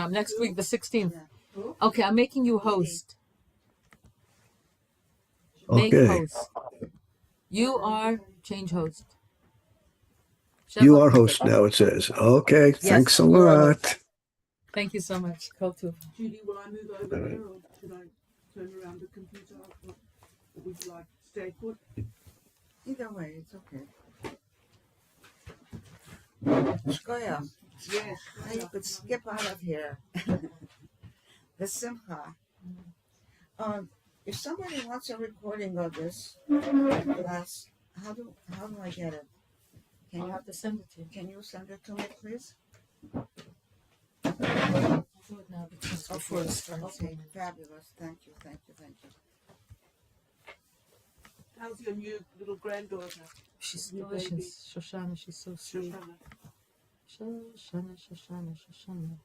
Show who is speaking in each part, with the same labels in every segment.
Speaker 1: Next week, the 16th. Okay, I'm making you host. Make host. You are change host. Shevach.
Speaker 2: You are host now, it says. Okay, yes, thanks a lot.
Speaker 1: Thank you so much. Call too.
Speaker 3: Judy, will I move over there or should I turn around the computer? Or would you like to stay put?
Speaker 4: Either way, it's okay. Shkoya.
Speaker 3: Yes.
Speaker 4: Now you could skip out of here. The Simchat. If somebody wants a recording of this class, how do I get it?
Speaker 1: I'll have to send it to you.
Speaker 4: Can you send it to me, please?
Speaker 1: I'll do it now because before it starts.
Speaker 4: Okay, fabulous. Thank you.
Speaker 3: How's your new little granddaughter?
Speaker 1: She's delicious. Shoshana, she's so sweet. Shoshana.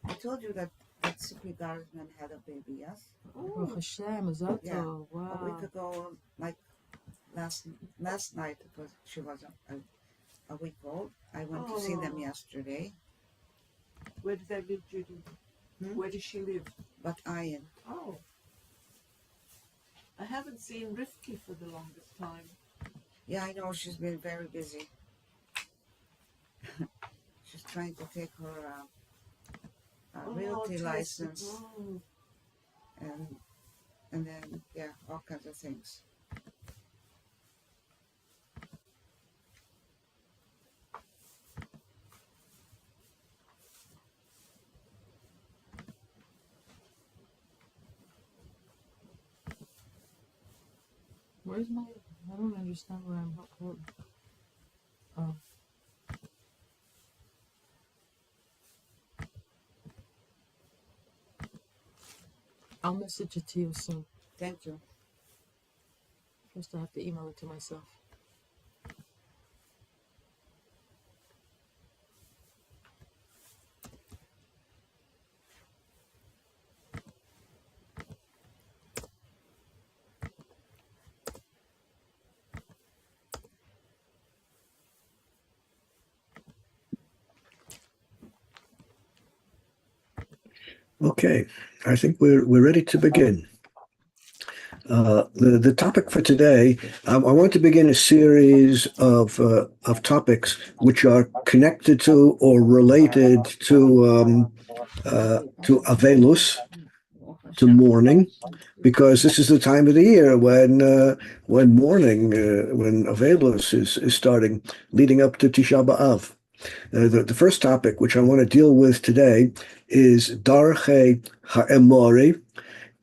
Speaker 4: I told you that Sippy Garzman had a baby, yes?
Speaker 1: Oh, Hashem, Azato.
Speaker 4: Yeah.
Speaker 1: Wow.
Speaker 4: A week ago, like last night, she was a week old. I went to see them yesterday.
Speaker 3: Where do they live, Judy? Where does she live?
Speaker 4: But Ian.
Speaker 3: Oh. I haven't seen Rifki for the longest time.
Speaker 4: Yeah, I know. She's been very busy. She's trying to take her realty license.
Speaker 3: Oh.
Speaker 4: And then, yeah, all kinds of things.
Speaker 1: Where's my? I don't understand where I'm. Oh. I'll message it to you soon.
Speaker 4: Thank you.
Speaker 1: First, I have to email it to myself.
Speaker 2: Okay, I think we're ready to begin. The topic for today, I want to begin a series of topics which are connected to or related to Avelus, to mourning, because this is the time of the year when mourning, when Avelus is starting, leading up to Tisha B'Av. The first topic, which I want to deal with today, is Darchei Ha'emori,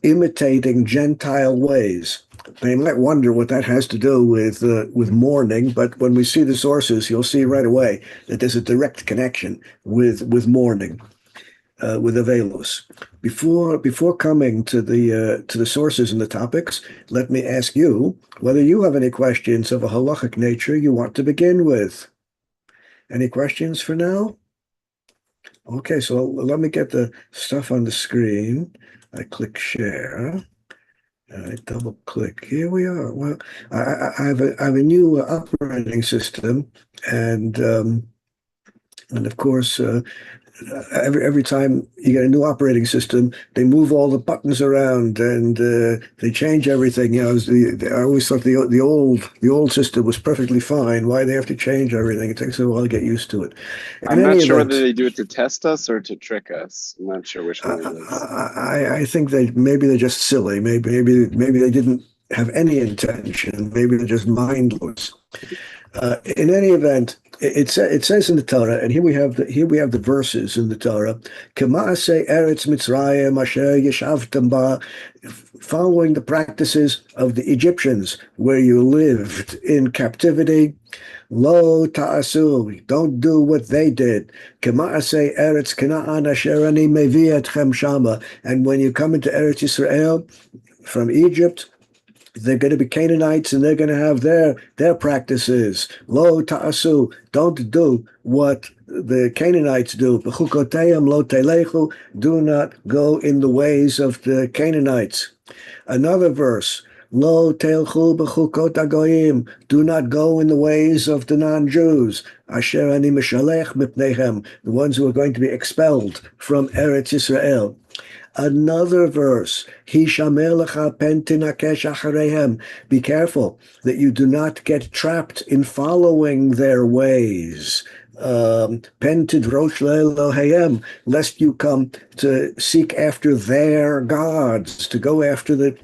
Speaker 2: imitating Gentile ways. Now, you might wonder what that has to do with mourning, but when we see the sources, you'll see right away that there's a direct connection with mourning, with Avelus. Before coming to the sources and the topics, let me ask you whether you have any questions of a halachic nature you want to begin with. Any questions for now? Okay, so let me get the stuff on the screen. I click share. I double click. Here we are. Well, I have a new operating system, and of course, every time you get a new operating system, they move all the buttons around and they change everything. You know, I always thought the old system was perfectly fine. Why they have to change everything? It takes a while to get used to it.
Speaker 5: I'm not sure whether they do it to test us or to trick us. I'm not sure which one it is.
Speaker 2: I think maybe they're just silly. Maybe they didn't have any intention. Maybe they're just mindless. In any event, it says in the Torah, and here we have the verses in the Torah, K'ma'aseh Eretz Mitzrayim asher yeshavtem ba, following the practices of the Egyptians where you lived in captivity. Lo ta'asu, don't do what they did. K'ma'aseh Eretz Canaan asher ani mevi etchem shama, and when you come into Eretz Yisrael from Egypt, they're going to be Canaanites, and they're going to have their practices. Lo ta'asu, don't do what the Canaanites do. B'chukoteim lo telechu, do not go in the ways of the Canaanites. Another verse, Lo telchu b'chukot hagoyim. Do not go in the ways of the non-Jews. Asher ani mishalech mipneihem. The ones who are going to be expelled from Eretz Yisrael. Another verse, Hishamer lecha pen tinakesh achareihem. Be careful that you do not get trapped in following their ways. Pen tidrosh le'elohayim, lest you come to seek after their gods, to go after the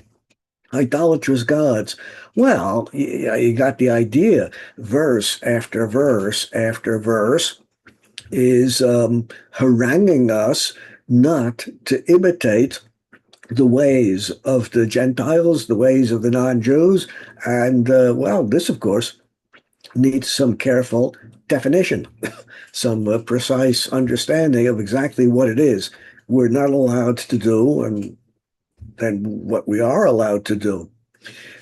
Speaker 2: idolatrous gods. Well, you got the idea. Verse after verse after verse is haranguing us not to imitate the ways of the Gentiles, the ways of the non-Jews. And, well, this, of course, needs some careful definition, some precise understanding of exactly what it is we're not allowed to do and what we are allowed to do.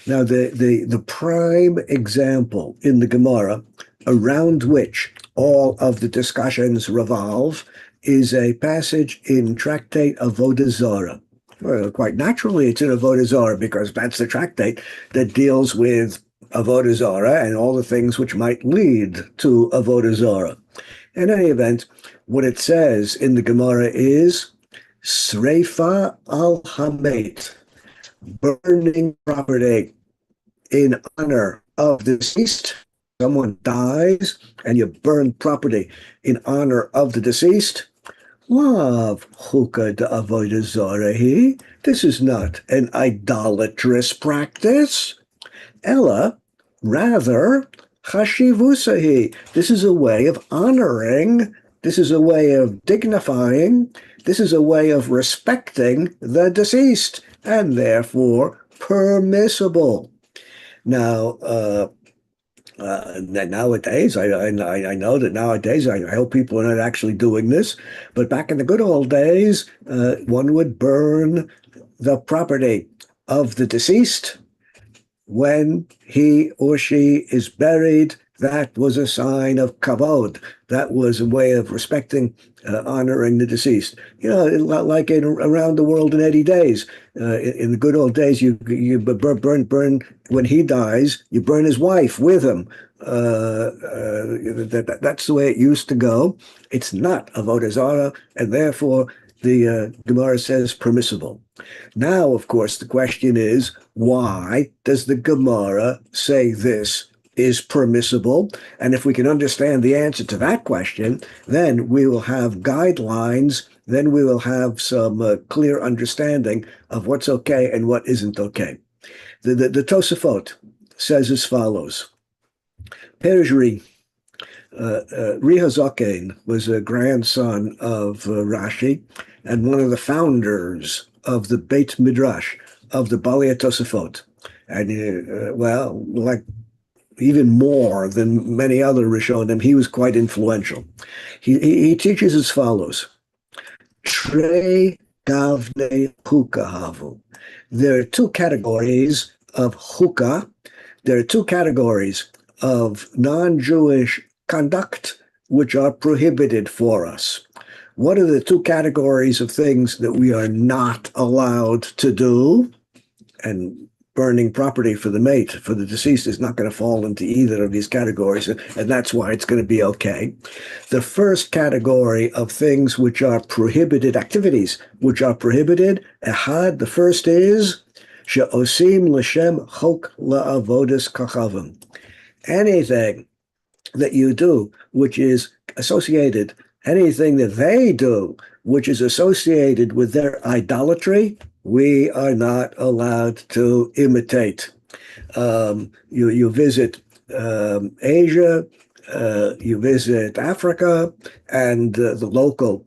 Speaker 2: Now, the prime example in the Gemara around which all of the discussions revolve is a passage in Tractate Avodah Zarah. Well, quite naturally, it's in Avodah Zarah because that's the tractate that deals with Avodah Zarah and all the things which might lead to Avodah Zarah. In any event, what it says in the Gemara is Sreifa al Hamet, burning property in honor of the deceased. Someone dies and you burn property in honor of the deceased. Lav chukah d'avodah zarah. This is not an idolatrous practice. Ella, rather, chashivusahi. This is a way of honoring. This is a way of dignifying. This is a way of respecting the deceased, and therefore permissible. Now, nowadays, I know that nowadays, I hope people are not actually doing this, but back in the good old days, one would burn the property of the deceased when he or she is buried. That was a sign of kavod. That was a way of respecting, honoring the deceased. You know, like around the world in 80 days. In the good old days, you burn when he dies. You burn his wife with him. That's the way it used to go. It's not avodah zarah, and therefore the Gemara says permissible. Now, of course, the question is, why does the Gemara say this is permissible? And if we can understand the answer to that question, then we will have guidelines, then we will have some clear understanding of what's okay and what isn't okay. The Tosafot says as follows. Perishri, Rihazaken was a grandson of Rashi and one of the founders of the Beit Midrash of the Balei Tosafot. And, well, like even more than many other Rishonim, he was quite influential. He teaches as follows. Trei gavnei chukah havu. There are two categories of chukah. There are two categories of non-Jewish conduct which are prohibited for us. What are the two categories of things that we are not allowed to do? And burning property for the mate, for the deceased, is not going to fall into either of these categories, and that's why it's going to be okay. The first category of things which are prohibited, activities which are prohibited, the first is she'osim l'shem chok la'avodas kachavim. Anything that you do which is associated, anything that they do which is associated with their idolatry, we are not allowed to imitate. You visit Asia, you visit Africa, and the local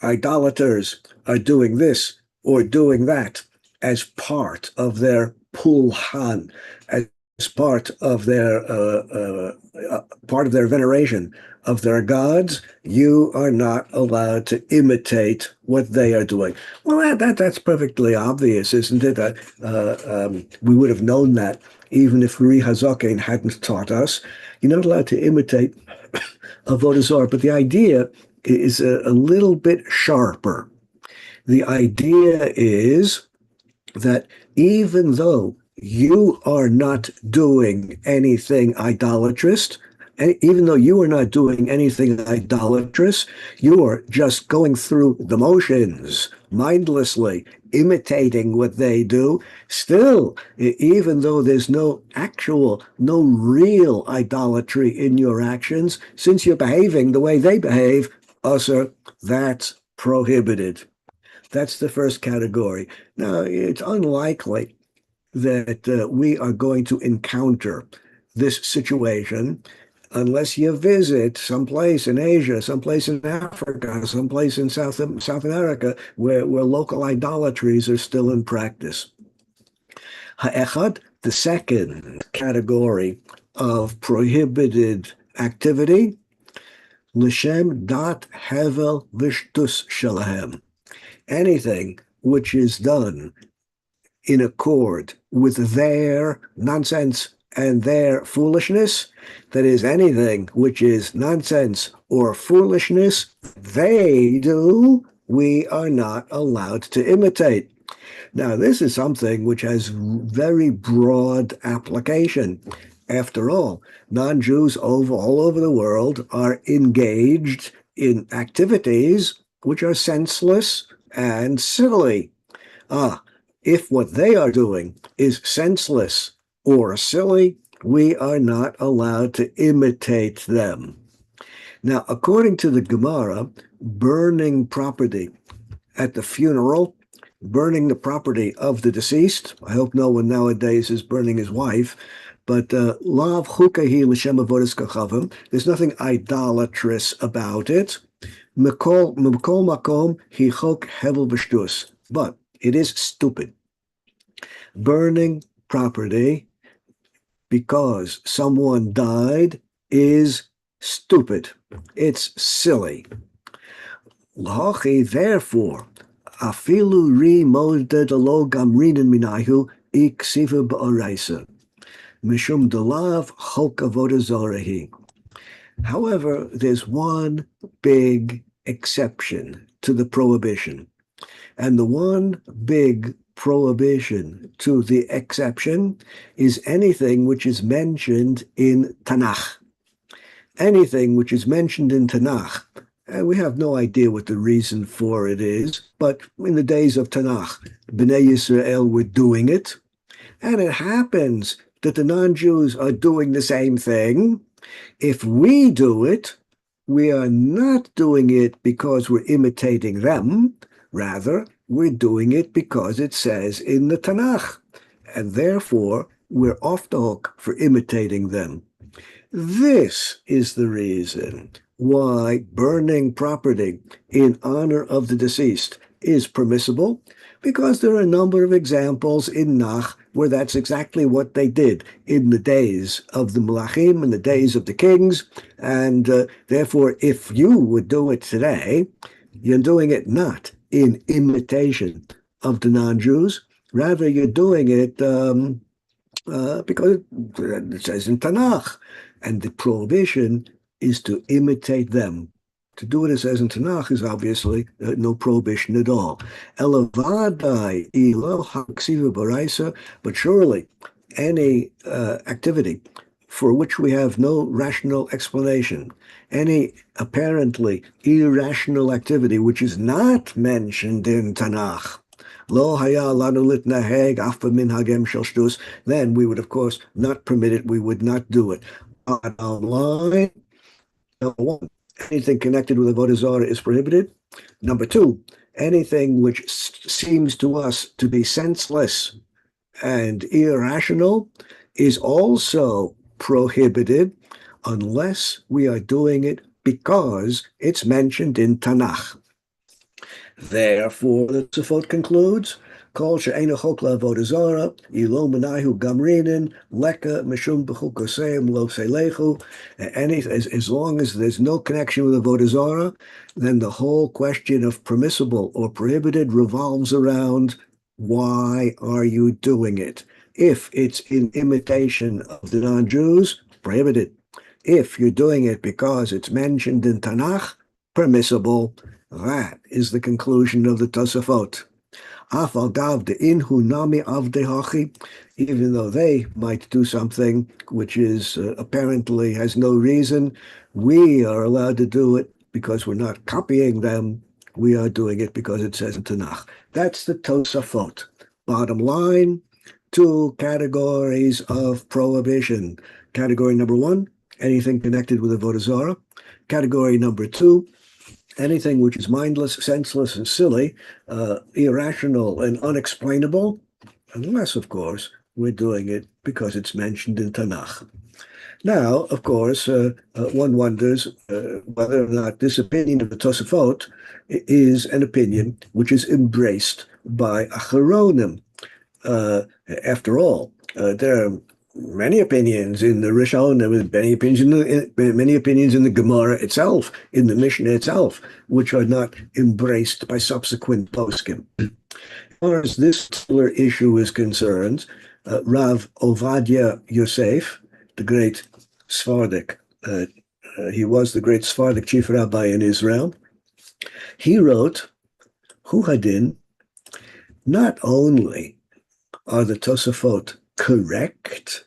Speaker 2: idolaters are doing this or doing that as part of their pulhan, as part of their veneration of their gods. You are not allowed to imitate what they are doing. Well, that's perfectly obvious, isn't it? We would have known that even if Ri Hazaken hadn't taught us. You're not allowed to imitate avodah zarah, but the idea is a little bit sharper. The idea is that even though you are not doing anything idolatrous. And even though you are not doing anything idolatrous, you are just going through the motions mindlessly, imitating what they do. Still, even though there's no real idolatry in your actions, since you're behaving the way they behave, usher, that's prohibited. That's the first category. Now, it's unlikely that we are going to encounter this situation unless you visit someplace in Asia, someplace in Africa, someplace in South America, where local idolatries are still in practice. Ha'echad, the second category of prohibited activity, l'shem dat hevel v'shtus shelahem, anything which is done in accord with their nonsense and their foolishness, that is, anything which is nonsense or foolishness they do, we are not allowed to imitate. Now, this is something which has very broad application. After all, non-Jews all over the world are engaged in activities which are senseless and silly. If what they are doing is senseless or silly, we are not allowed to imitate them. Now, according to the Gemara, burning property at the funeral, burning the property of the deceased, I hope no one nowadays is burning his wife, but lav chukahi l'shem avodas kachavim, there's nothing idolatrous about it. Mikol makom hi chok hevel v'shtus, but it is stupid. Burning property because someone died is stupid. It's silly. L'hachi, therefore, afilu ri moded lo gamrinin minahu iksiva ba'oraisa mishum delav chok avodah zorahi. However, there's one big exception to the prohibition. And the one big prohibition to the exception is anything which is mentioned in Tanakh. Anything which is mentioned in Tanakh, and we have no idea what the reason for it is, but in the days of Tanakh, Bnei Yisrael were doing it, and it happens that the non-Jews are doing the same thing. If we do it, we are not doing it because we're imitating them. Rather, we're doing it because it says in the Tanakh, and therefore we're off the hook for imitating them. This is the reason why burning property in honor of the deceased is permissible, because there are a number of examples in Nach where that's exactly what they did in the days of the Malachim, in the days of the kings, and therefore if you would do it today, you're doing it not in imitation of the non-Jews, rather you're doing it because it says in Tanakh, and the prohibition is to imitate them. To do what it says in Tanakh is obviously no prohibition at all. But surely any activity for which we have no rational explanation, any apparently irrational activity which is not mentioned in Tanakh, then we would, of course, not permit it, we would not do it. Online, number one, anything connected with avodah zarah is prohibited. Number two, anything which seems to us to be senseless and irrational is also prohibited unless we are doing it because it's mentioned in Tanakh. Therefore, the Tosafot concludes, Kol she'eino chok la'avodah zarah, ilo menahu gamrinin, leka mishum b'chukoseim lo seilechu. As long as there's no connection with avodah zarah, then the whole question of permissible or prohibited revolves around why are you doing it? If it's in imitation of the non-Jews, prohibited. If you're doing it because it's mentioned in Tanakh, permissible. That is the conclusion of the Tosafot. Afalgav de inhu nami avdehachi, even though they might do something which is apparently has no reason, we are allowed to do it because we're not copying them. We are doing it because it says in Tanakh. That's the Tosafot. Bottom line, two categories of prohibition. Category number one, anything connected with Avodah Zarah. Category number two, anything which is mindless, senseless, and silly, irrational, and unexplainable, unless, of course, we're doing it because it's mentioned in Tanakh. Now, of course, one wonders whether or not this opinion of the Tosafot is an opinion which is embraced by Acharonim. After all, there are many opinions in the Rishonim, many opinions in the Gemara itself, in the Mishnah itself, which are not embraced by subsequent poskim. As far as this particular issue is concerned, Rav Ovadia Yosef, the great Sephardic, he was the great Sephardic chief rabbi in Israel. He wrote, Hu Hadin, not only are the Tosafot correct,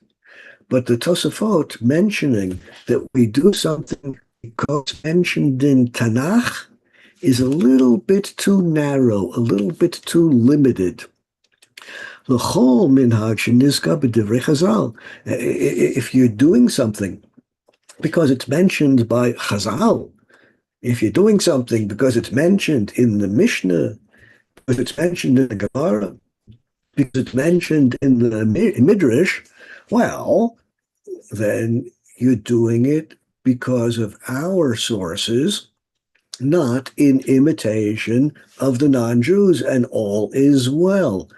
Speaker 2: but the Tosafot mentioning that we do something because mentioned in Tanakh is a little bit too narrow, a little bit too limited. If you're doing something because it's mentioned by Chazal, if you're doing something because it's mentioned in the Mishnah, because it's mentioned in the Gemara, because it's mentioned in the Midrash, well, then you're doing it because of our sources, not in imitation of the non-Jews, and all is well.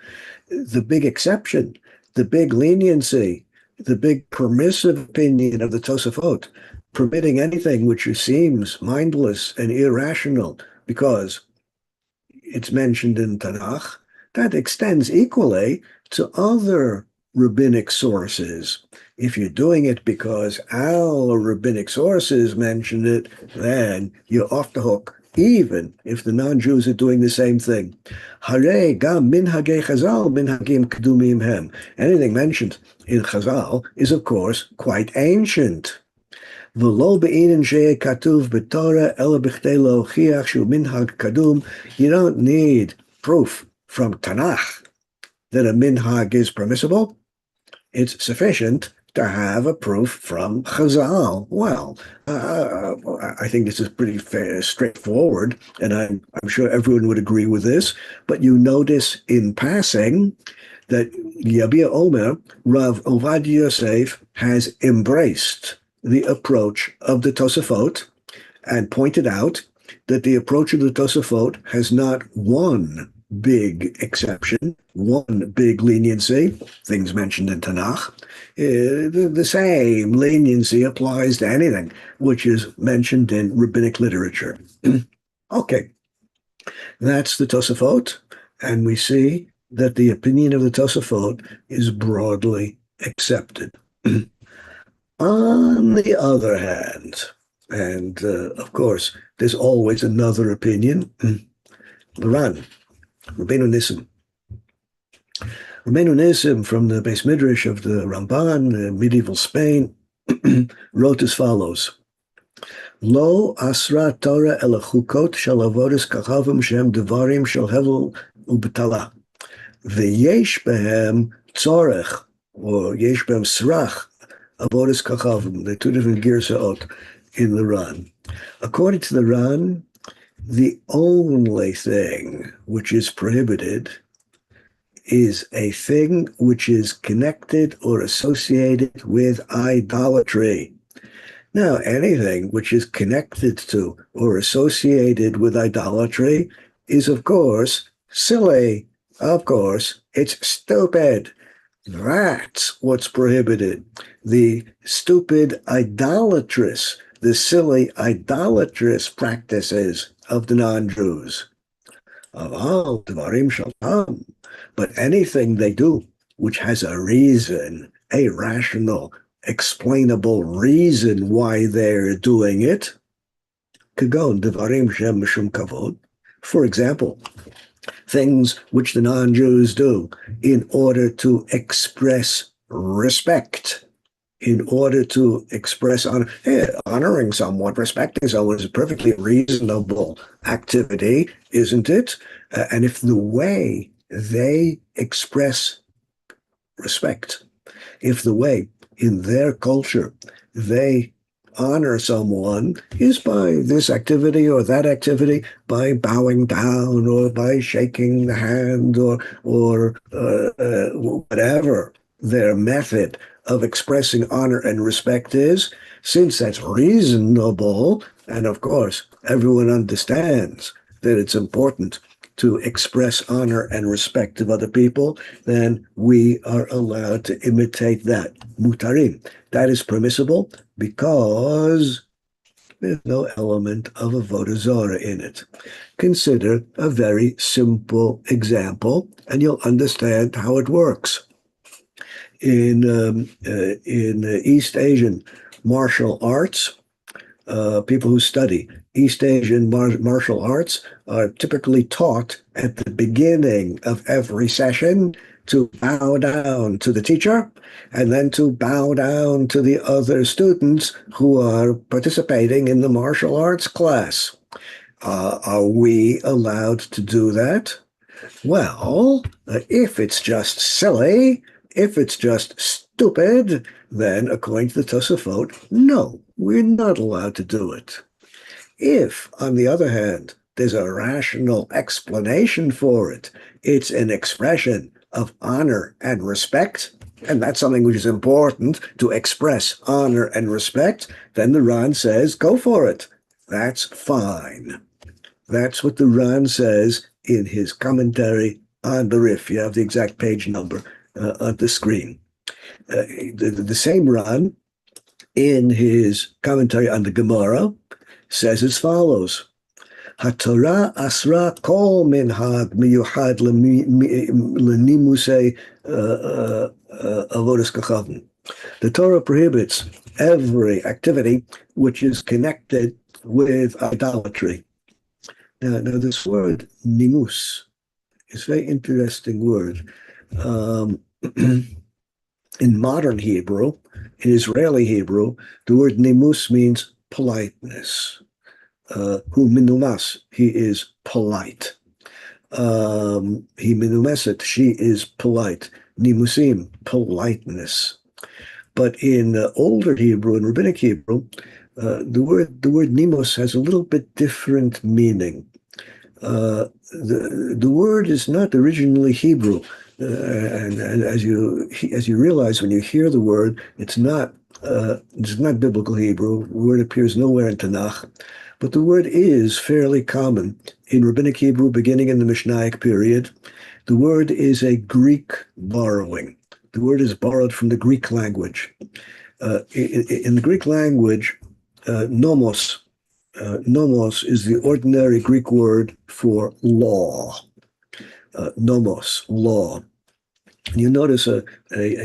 Speaker 2: The big exception, the big leniency, the big permissive opinion of the Tosafot, permitting anything which seems mindless and irrational because it's mentioned in Tanakh, that extends equally to other rabbinic sources. If you're doing it because our rabbinic sources mentioned it, then you're off the hook, even if the non-Jews are doing the same thing. Hare gam minhagei Chazal minhagim kedumim hem. Anything mentioned in Chazal is, of course, quite ancient. V'lo be'inin she'eh katuv b'Torah ela b'chtei lo'chiach shu minhag kadum. You don't need proof from Tanakh that a minhag is permissible. It's sufficient to have a proof from Chazal. Well, I think this is pretty fair, straightforward, and I'm sure everyone would agree with this. But you notice in passing that Yabia Omer, Rav Ovadia Yosef, has embraced the approach of the Tosafot and pointed out that the approach of the Tosafot has not one big exception, one big leniency, things mentioned in Tanakh. The same leniency applies to anything which is mentioned in rabbinic literature. Okay, that's the Tosafot, and we see that the opinion of the Tosafot is broadly accepted. On the other hand, and of course, there's always another opinion, Rabbeinu Nissim. Rabbeinu Nissim, from the Beis Midrash of the Ramban, medieval Spain, wrote as follows: Lo asra Torah el chukot shel avodas kachavim shem devarim shel hevel ubetala. V'yesh behem tzorech, or yesh behem srach, avodas kachavim. They're two different girsaot in the Ran. According to the Ran, the only thing which is prohibited is a thing which is connected or associated with idolatry. Now, anything which is connected to or associated with idolatry is, of course, silly. Of course, it's stupid. That's what's prohibited. The stupid idolatrous, the silly idolatrous practices of the non-Jews. But anything they do which has a reason, a rational, explainable reason why they're doing it, for example, things which the non-Jews do in order to express respect, in order to express honor. Honoring someone, respecting someone is a perfectly reasonable activity, isn't it? And if the way they express respect, if the way in their culture they honor someone is by this activity or that activity, by bowing down or by shaking the hand or whatever their method of expressing honor and respect is, since that's reasonable, and of course everyone understands that it's important to express honor and respect of other people, then we are allowed to imitate that. Mutarim. That is permissible because there's no element of avodah zarah in it. Consider a very simple example, and you'll understand how it works. In East Asian martial arts, people who study East Asian martial arts are typically taught at the beginning of every session to bow down to the teacher and then to bow down to the other students who are participating in the martial arts class. Are we allowed to do that? Well, if it's just silly, if it's just stupid, then according to the Tosafot, no, we're not allowed to do it. If, on the other hand, there's a rational explanation for it, it's an expression of honor and respect, and that's something which is important to express honor and respect, then the Ran says, go for it. That's fine. That's what the Ran says in his commentary on the Rif. You have the exact page number on the screen. The same Ran, in his commentary on the Gemara, says as follows: HaTorah asra kol minhag miyuchad lenimusei avodas kachavim. The Torah prohibits every activity which is connected with idolatry. Now this word nimus is a very interesting word. In modern Hebrew, in Israeli Hebrew, the word nimus means politeness. Hu minumas, he is polite. He minumeset, she is polite. Nimusim, politeness. But in older Hebrew, in Rabbinic Hebrew, the word nimus has a little bit different meaning. The word is not originally Hebrew, and as you realize when you hear the word, it's not biblical Hebrew. The word appears nowhere in Tanakh, but the word is fairly common in Rabbinic Hebrew beginning in the Mishnaic period. The word is a Greek borrowing. The word is borrowed from the Greek language. In the Greek language, nomos is the ordinary Greek word for law. Nomos, law. You notice a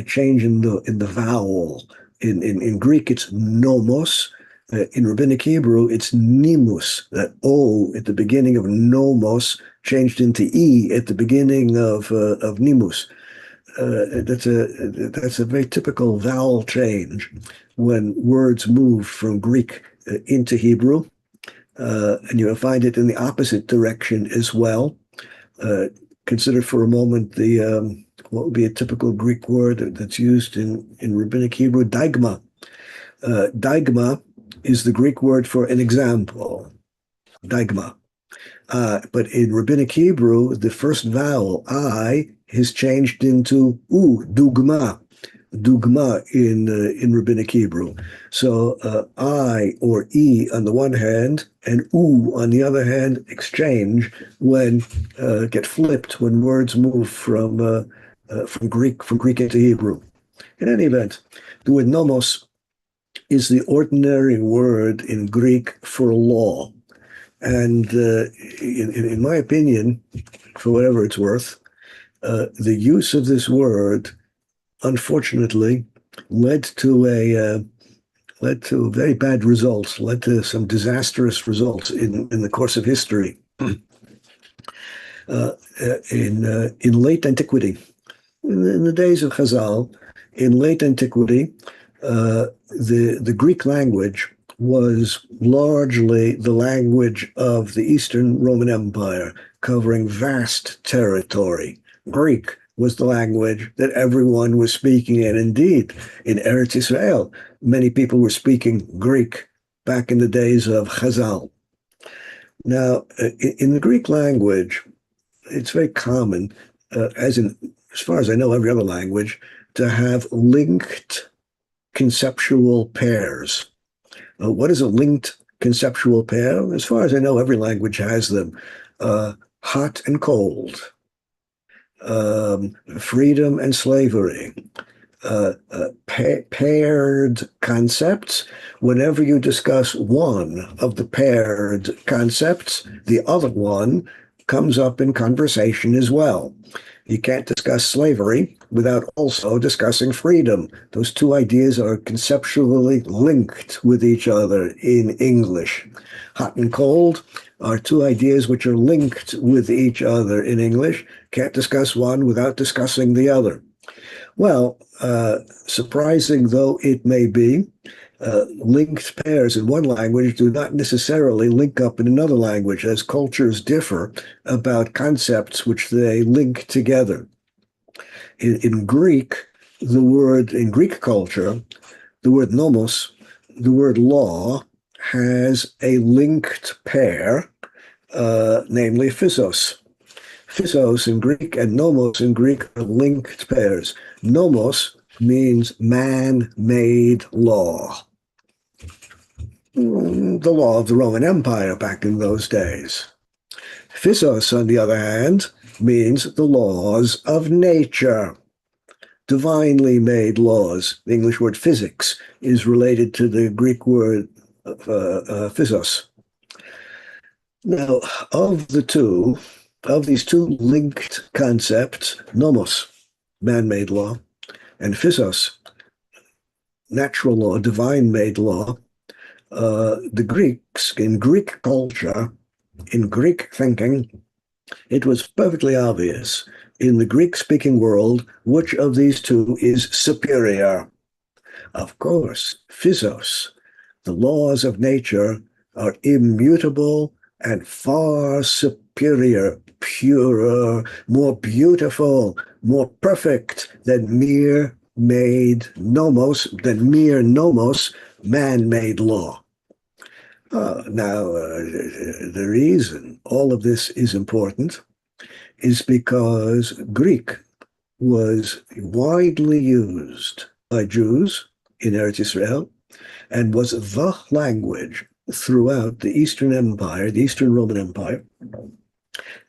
Speaker 2: change in the vowel. In Greek, it's nomos. In Rabbinic Hebrew, it's nimus. That O at the beginning of nomos changed into E at the beginning of nimus. That's a very typical vowel change when words move from Greek into Hebrew, and you'll find it in the opposite direction as well. Consider for a moment the what would be a typical Greek word that's used in Rabbinic Hebrew, daigma. Daigma is the Greek word for an example, daigma. But in Rabbinic Hebrew, the first vowel, I, is changed into U, dugma. Dugma in Rabbinic Hebrew. So I or E on the one hand and U on the other hand exchange when get flipped when words move from Greek into Hebrew. In any event, the word nomos is the ordinary word in Greek for law. And in my opinion, for whatever it's worth, the use of this word, unfortunately, led to very bad results, led to some disastrous results in the course of history. in late antiquity, in the days of Chazal, in late antiquity, the Greek language was largely the language of the Eastern Roman Empire, covering vast territory. Greek was the language that everyone was speaking, and indeed, in Eretz Israel, many people were speaking Greek back in the days of Chazal. Now, in the Greek language, it's very common, as far as I know, every other language, to have linked conceptual pairs. What is a linked conceptual pair? As far as I know, every language has them. Hot and cold, freedom and slavery, paired concepts. Whenever you discuss one of the paired concepts, the other one comes up in conversation as well. You can't discuss slavery without also discussing freedom. Those two ideas are conceptually linked with each other in English. Hot and cold are two ideas which are linked with each other in English. Can't discuss one without discussing the other. Well, surprising though it may be, linked pairs in one language do not necessarily link up in another language, as cultures differ about concepts which they link together. In Greek, in Greek culture, the word nomos, the word law, has a linked pair, namely physos. Physos in Greek and nomos in Greek are linked pairs. Nomos means man-made law. The law of the Roman Empire back in those days. Physos, on the other hand, means the laws of nature, divinely made laws. The English word physics is related to the Greek word physos. Now, of these two linked concepts, nomos, man-made law, and physos, natural law, divine-made law, the Greeks, in Greek culture, in Greek thinking, it was perfectly obvious in the Greek-speaking world which of these two is superior. Of course, physos, the laws of nature, are immutable and far superior, purer, more beautiful, more perfect than mere nomos, man-made law. The reason all of this is important is because Greek was widely used by Jews in Eretz Israel and was the language throughout the Eastern Empire, the Eastern Roman Empire.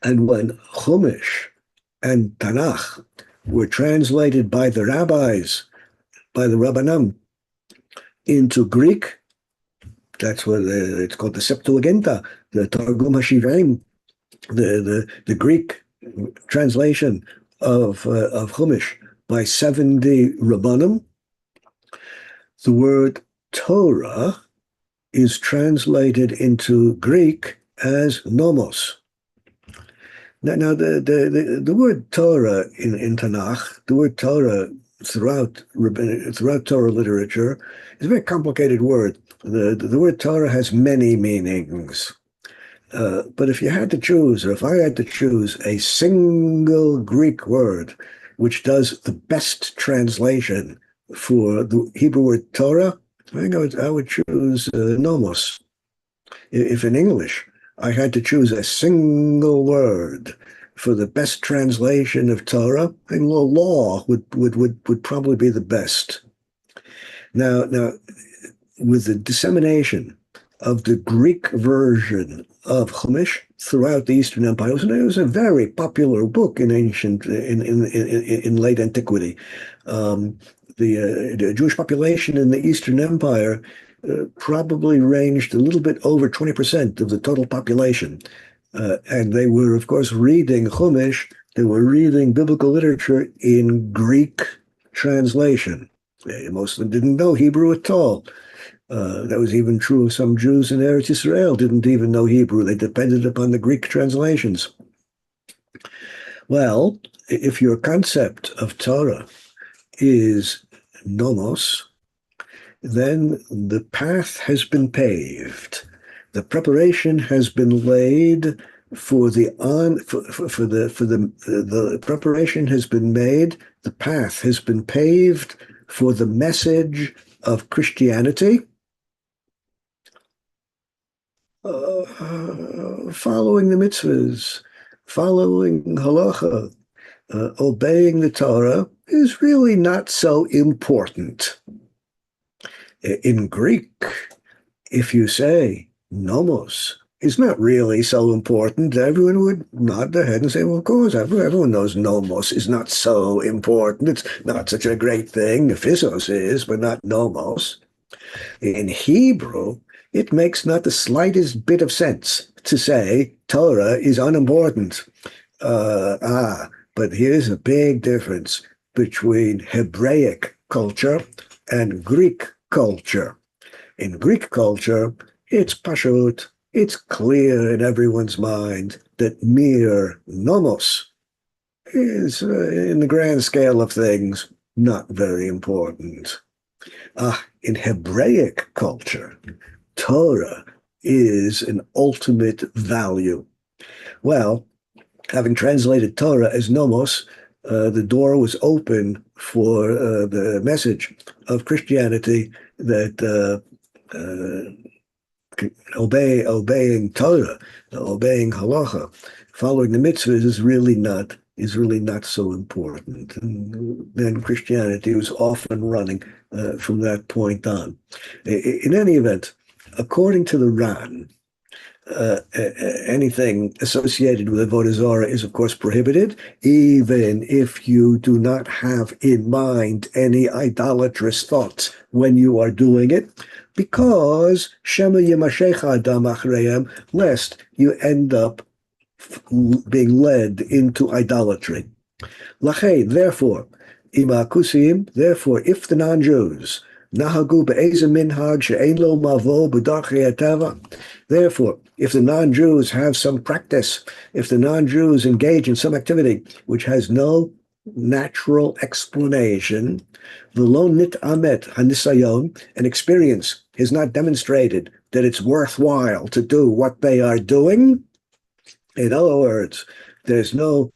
Speaker 2: And when Chumash and Tanakh were translated by the rabbis, by the Rabbanim, into Greek, that's what it's called, the Septuaginta, the Targum HaShivim, the Greek translation of Chumash by 70 Rabbanim. The word Torah is translated into Greek as nomos. Now the word Torah in Tanakh, the word Torah throughout Torah literature, is a very complicated word. The word Torah has many meanings. But if you had to choose, or if I had to choose a single Greek word which does the best translation for the Hebrew word Torah, I think I would choose nomos. If in English I had to choose a single word for the best translation of Torah, I think law would probably be the best. Now, with the dissemination of the Greek version of Chumash throughout the Eastern Empire, it was a very popular book in late antiquity. The Jewish population in the Eastern Empire probably ranged a little bit over 20% of the total population. And they were, of course, reading Chumash. They were reading biblical literature in Greek translation. Most of them didn't know Hebrew at all. That was even true of some Jews in Eretz Israel, didn't even know Hebrew. They depended upon the Greek translations. Well, if your concept of Torah is nomos, then the path has been paved. The preparation has been laid for the preparation has been made. The path has been paved for the message of Christianity, following the mitzvahs, following halacha, obeying the Torah is really not so important. In Greek, if you say nomos is not really so important, everyone would nod their head and say, well, of course, everyone knows nomos is not so important. It's not such a great thing. Physos is, but not nomos. In Hebrew, it makes not the slightest bit of sense to say Torah is unimportant. But here's a big difference between Hebraic culture and Greek culture. In Greek culture, it's pashut, it's clear in everyone's mind that mere nomos is, in the grand scale of things, not very important. In Hebraic culture, Torah is an ultimate value. Well, having translated Torah as nomos, the door was open for the message of Christianity that obeying Torah, obeying halacha, following the mitzvahs is really not so important. And then Christianity was off and running from that point on. In any event, according to the Ran, anything associated with avodah zarah is, of course, prohibited, even if you do not have in mind any idolatrous thoughts when you are doing it, because shema yemashech adam achreihem, lest you end up being led into idolatry. Lachei, therefore, imakusim, therefore, if the non-Jews nahagu be'eze minhag she'ein lo mavo b'darchei hatava, therefore, if the non-Jews have some practice, if the non-Jews engage in some activity which has no natural explanation, v'lo nit'amet hanisayon, an experience is not demonstrated that it's worthwhile to do what they are doing. In other words, there's no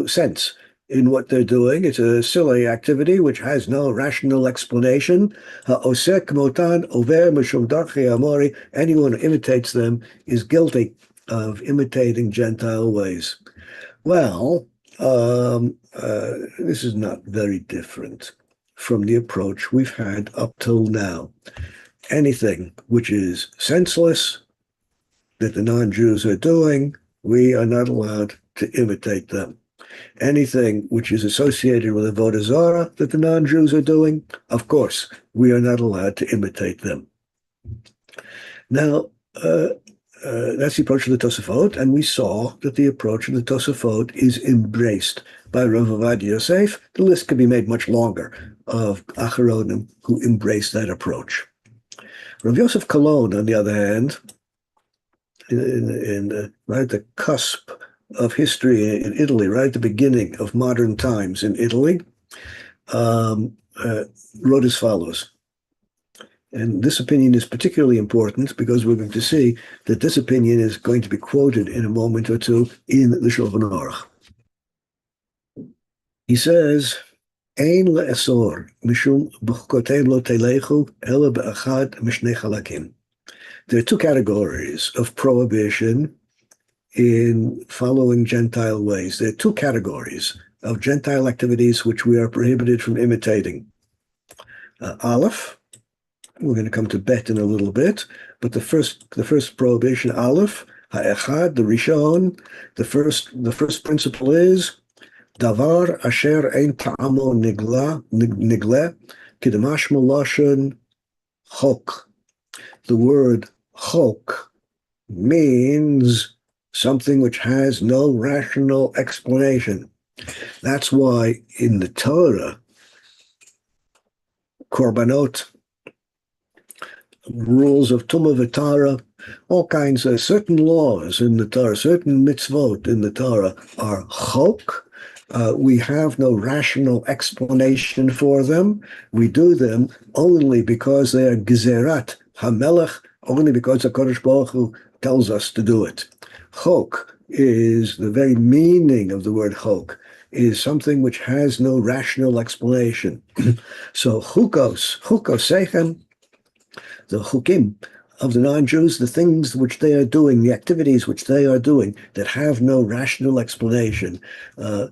Speaker 2: sense in what they're doing. It's a silly activity which has no rational explanation. Anyone who imitates them is guilty of imitating Gentile ways. Well, this is not very different from the approach we've had up till now. Anything which is senseless that the non-Jews are doing, we are not allowed to imitate them. Anything which is associated with avodah zarah that the non-Jews are doing, of course, we are not allowed to imitate them. Now, that's the approach of the Tosafot, and we saw that the approach of the Tosafot is embraced by Rav Ovadia Yosef. The list could be made much longer of Acharonim who embrace that approach. Rav Yosef Kalon, on the other hand, right at the cusp of history in Italy, right at the beginning of modern times in Italy, wrote as follows. And this opinion is particularly important because we're going to see that this opinion is going to be quoted in a moment or two in the Shulchan Aruch. He says, Ein le'asor mishum b'chukotein lo telechu ela be'achad mishnei chalakim. There are two categories of prohibition in following Gentile ways. There are two categories of Gentile activities which we are prohibited from imitating. Aleph, we're going to come to Bet in a little bit, but the first prohibition, Aleph, ha'echad, the Rishon, the first principle is Davar asher ein ta'amo nigle k'demashma lashon chok. The word chok means something which has no rational explanation. That's why in the Torah, korbanot, rules of Tumah v'Tara, All kinds of certain laws in the Torah, certain mitzvot in the Torah are chok. We have no rational explanation for them. We do them only because they are gezerat hamelech, only because the Kodesh Baruch Hu tells us to do it. Chok is the very meaning of the word chok, is something which has no rational explanation. So chukosechem, the chukim of the non-Jews, the things which they are doing, the activities which they are doing that have no rational explanation in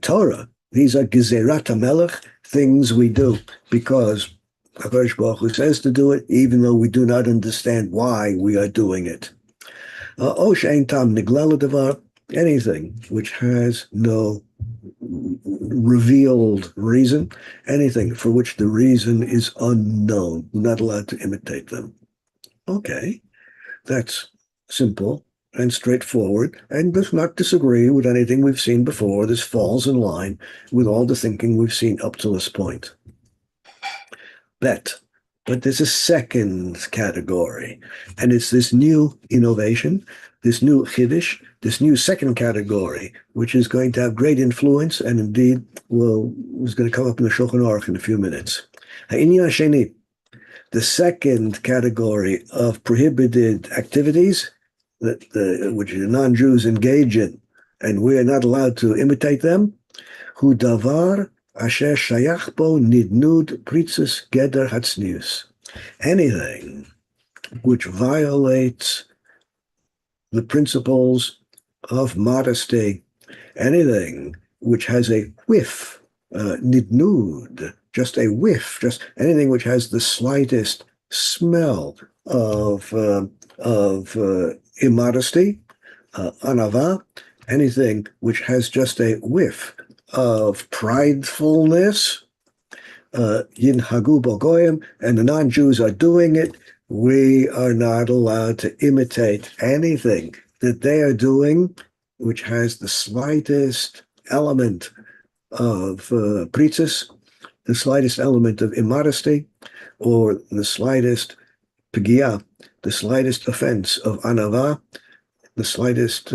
Speaker 2: Torah, these are gezerat hamelech, things we do because HaKadosh Baruch Hu says to do it, even though we do not understand why we are doing it. O she'ein tam nigla ledavar, anything which has no revealed reason, anything for which the reason is unknown. We're not allowed to imitate them. Okay, that's simple and straightforward and does not disagree with anything we've seen before. This falls in line with all the thinking we've seen up to this point. But there's a second category, and it's this new innovation, this new chiddush, this new second category, which is going to have great influence, and indeed is going to come up in the Shulchan Aruch in a few minutes. Ha'inyan hasheni, the second category of prohibited activities that which the non-Jews engage in, and we are not allowed to imitate them, hu davar asher shayach bo nidnud pritzis geder hatznius, anything which violates the principles of modesty, anything which has a whiff, nidnud, just a whiff, just anything which has the slightest smell of immodesty, anava, anything which has just a whiff of pridefulness, yinhagu bogoyim, and the non-Jews are doing it, we are not allowed to imitate anything that they are doing which has the slightest element of pritzis, the slightest element of immodesty, or the slightest pegia, the slightest offense of anava, the slightest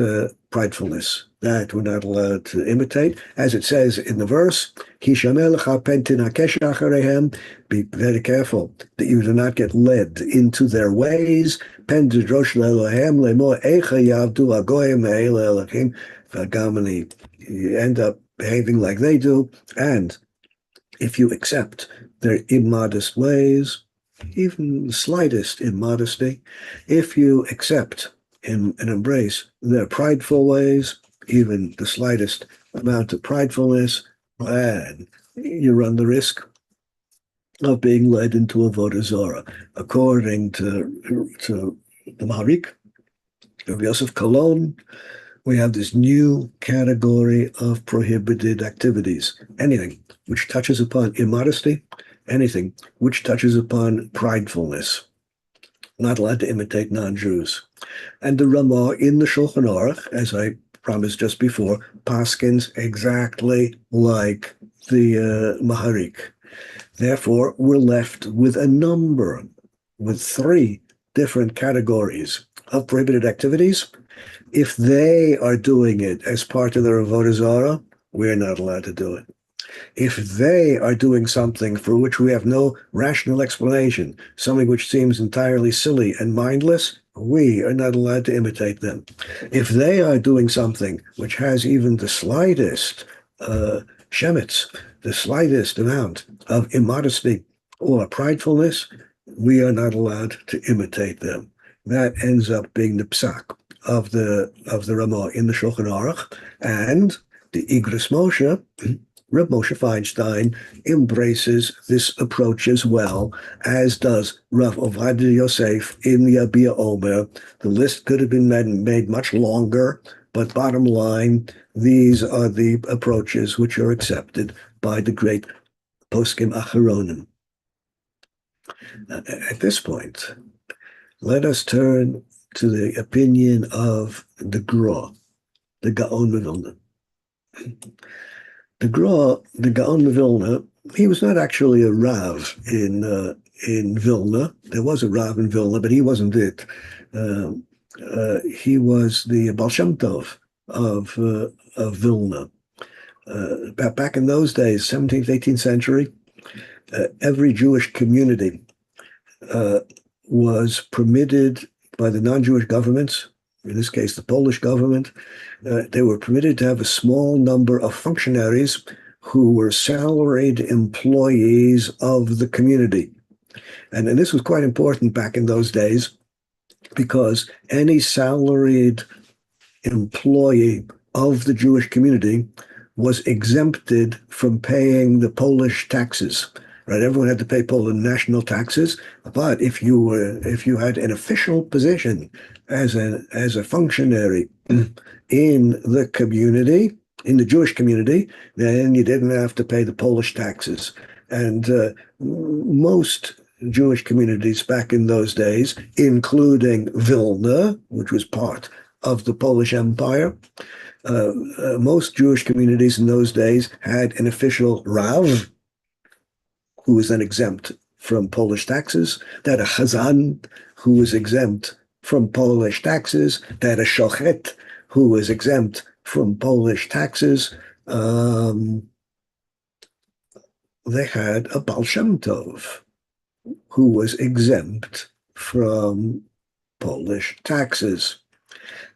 Speaker 2: pridefulness. That we're not allowed to imitate. As it says in the verse, be very careful that you do not get led into their ways. You end up behaving like they do. And if you accept their immodest ways, even the slightest immodesty, if you accept and embrace their prideful ways, even the slightest amount of pridefulness, and you run the risk of being led into avodah zarah. According to the Maharik of Yosef Kalon, we have this new category of prohibited activities. Anything which touches upon immodesty, anything which touches upon pridefulness. Not allowed to imitate non-Jews. And the Ramah in the Shulchan Aruch, as I promised just before, paskins exactly like the Maharik. Therefore, we're left with with three different categories of prohibited activities. If they are doing it as part of their avodah zarah, we're not allowed to do it. If they are doing something for which we have no rational explanation, something which seems entirely silly and mindless, we are not allowed to imitate them. If they are doing something which has even the slightest shemitz, the slightest amount of immodesty or pridefulness, we are not allowed to imitate them. That ends up being the psak of the Ramah in the Shulchan Aruch, and the Igros Moshe, Reb Moshe Feinstein, embraces this approach as well, as does Rav Ovadia Yosef in the Abia Omer. The list could have been made much longer, but bottom line, these are the approaches which are accepted by the great Poskim Acharonim. At this point, let us turn to the opinion of the Gra, the Gaon of Vilna. The Gaon of Vilna, he was not actually a Rav in in Vilna. There was a Rav in Vilna, but he wasn't it. He was the Baal Shem Tov of Vilna. Back in those days, 17th, 18th century, every Jewish community was permitted by the non-Jewish governments, in this case the Polish government, they were permitted to have a small number of functionaries who were salaried employees of the community. And this was quite important back in those days, because any salaried employee of the Jewish community was exempted from paying the Polish taxes. Right, everyone had to pay Polish national taxes, but if you had an official position as a functionary in the community, in the Jewish community, then you didn't have to pay the Polish taxes. And most Jewish communities back in those days, including Vilna, which was part of the Polish Empire, most Jewish communities in those days had an official Rav, who was then exempt from Polish taxes. They had a Chazan, who was exempt from Polish taxes. They had a Shochet, who was exempt from Polish taxes. They had a Baal Shem Tov, who was exempt from Polish taxes.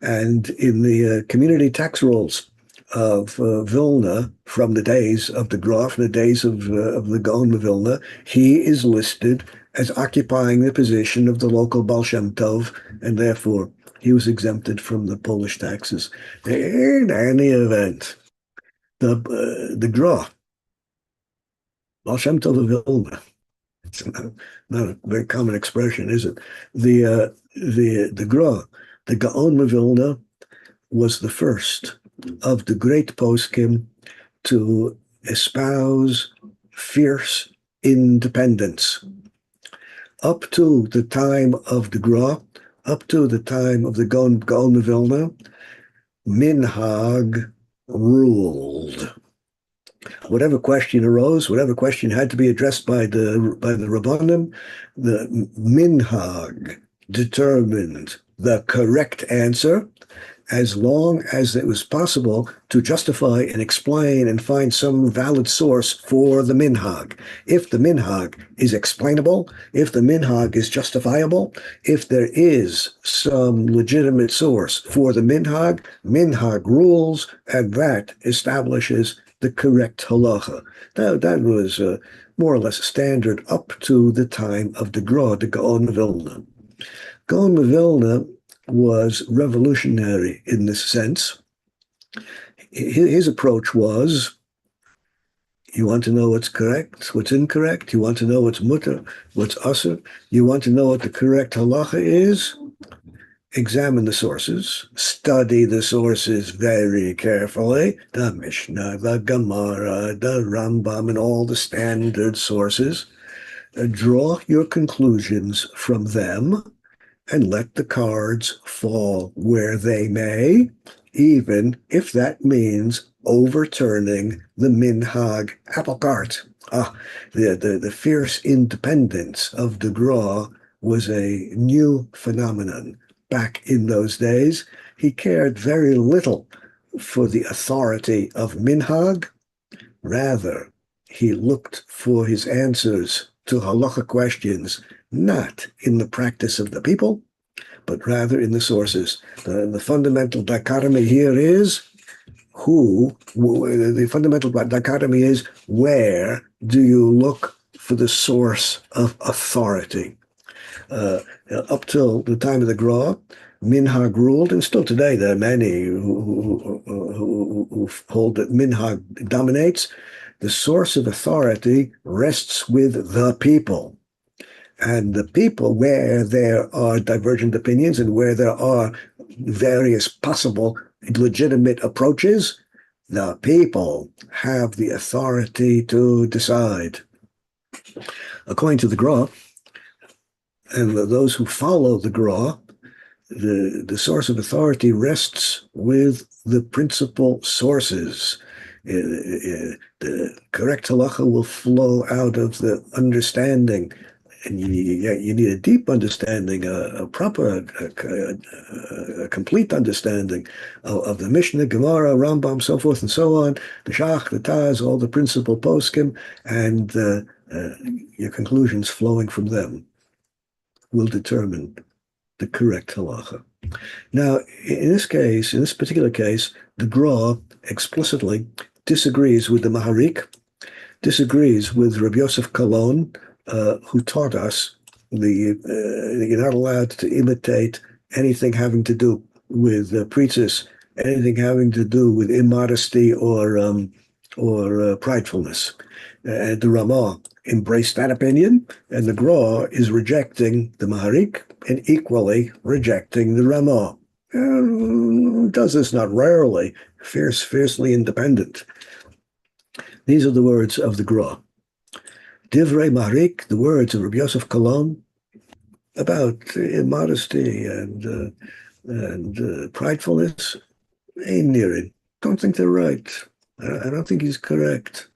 Speaker 2: And in the community tax rolls of Vilna, from the days of the Graf, from the days of the Gaon of Vilna, he is listed as occupying the position of the local Baal Shem Tov, and therefore he was exempted from the Polish taxes. In any event, the Graf, Baal Shem Tov of Vilna, it's not a very common expression, is it? The Graf, the Gaon of Vilna, was the first of the great poskim to espouse fierce independence. Up to the time of the Gra, up to the time of the Gaon of Vilna, Minhag ruled. Whatever question arose, whatever question had to be addressed by the Rabbanim, the Minhag determined the correct answer, as long as it was possible to justify and explain and find some valid source for the minhag. If the minhag is explainable, if the minhag is justifiable, if there is some legitimate source for the minhag, minhag rules, and that establishes the correct halacha. That was more or less standard up to the time of the Gra, the Gaon of Vilna. Gaon of Vilna was revolutionary in this sense. His approach was, you want to know what's correct, what's incorrect, you want to know what's mutter, what's asur, you want to know what the correct halacha is, examine the sources, study the sources very carefully, the Mishnah, the Gemara, the Rambam, and all the standard sources. Draw your conclusions from them, and let the cards fall where they may, even if that means overturning the minhag apple cart. The fierce independence of the Gra was a new phenomenon back in those days. He cared very little for the authority of minhag. Rather, he looked for his answers to halacha questions not in the practice of the people, but rather in the sources. The fundamental dichotomy here is the fundamental dichotomy is, where do you look for the source of authority? Up till the time of the Gra, minhag ruled, and still today there are many who hold that minhag dominates. The source of authority rests with the people. And the people, where there are divergent opinions and where there are various possible legitimate approaches, the people have the authority to decide. According to the Gra, and those who follow the Gra, the source of authority rests with the principal sources. The correct halacha will flow out of the understanding And you need a deep understanding, a proper, a complete understanding of the Mishnah, Gemara, Rambam, so forth and so on, the Shach, the Taz, all the principal poskim, and your conclusions flowing from them will determine the correct halacha. Now, in this particular case, the Gra explicitly disagrees with the Maharik, disagrees with Rabbi Yosef Kalon, who taught us you're not allowed to imitate anything having to do with preachers, anything having to do with immodesty or pridefulness. The Ramah embraced that opinion, and the Gra is rejecting the Maharik and equally rejecting the Ramah. Does this not rarely, fiercely independent. These are the words of the Gra. Divrei Maharik, the words of Rabbi Yosef Kalon about immodesty and pridefulness, ain't near it. Don't think they're right. I don't think he's correct.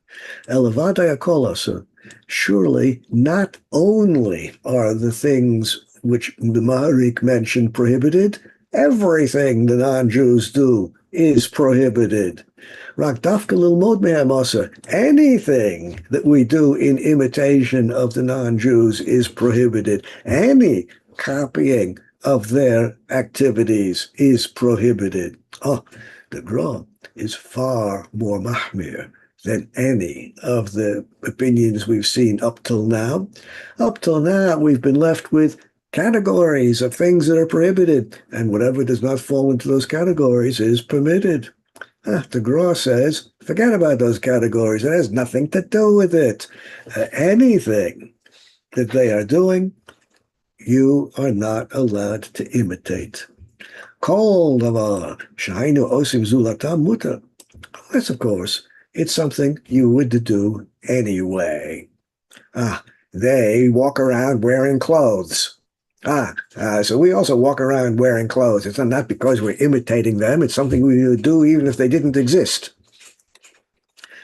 Speaker 2: Elevadai akolasa. Surely not only are the things which the Maharik mentioned prohibited, everything the non-Jews do is prohibited. Anything that we do in imitation of the non-Jews is prohibited. Any copying of their activities is prohibited. The Gra is far more mahmir than any of the opinions we've seen up till now. Up till now, we've been left with categories of things that are prohibited, and whatever does not fall into those categories is permitted. The Gra says, forget about those categories. It has nothing to do with it. Anything that they are doing, you are not allowed to imitate. Kol davar she'ainu osim zulatam mutar. Yes, of course, it's something you would do anyway. They walk around wearing clothes. So we also walk around wearing clothes. It's not because we're imitating them. It's something we would do even if they didn't exist.